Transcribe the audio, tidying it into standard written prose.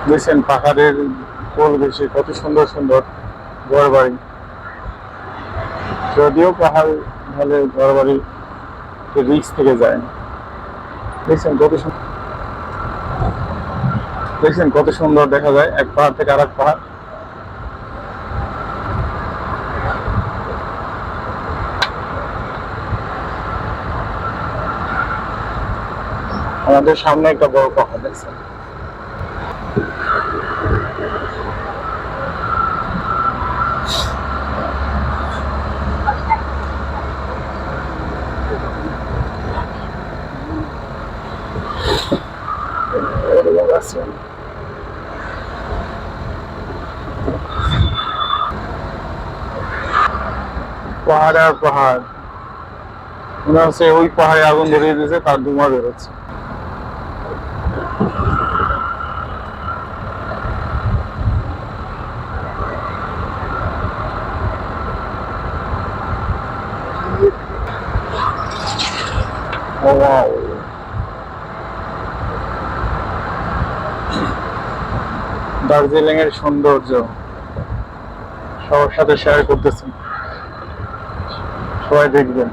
দেখছেন পাহাড়ের কোল ঘেঁষে কত সুন্দর সুন্দর ঘর বাড়ি। যদিও পাহাড় ঢালে ঘর বাড়ি রিস্ক থেকে যায় না। দেখছেন কত সুন্দর, দেখছেন কত সুন্দর দেখা যায় এক পাহাড় থেকে আরেক পাহাড়। আমাদের সামনে একটা বড় পাহাড় দেখছেন। পাহাড় আর পাহাড়, মনে হচ্ছে ওই পাহাড়ে আগুন ধরিয়ে দিয়েছে, তার ধোঁয়া বেরোচ্ছে। দার্জিলিং এর সৌন্দর্য সবার সাথে শেয়ার করতেছি, সবাই দেখবেন।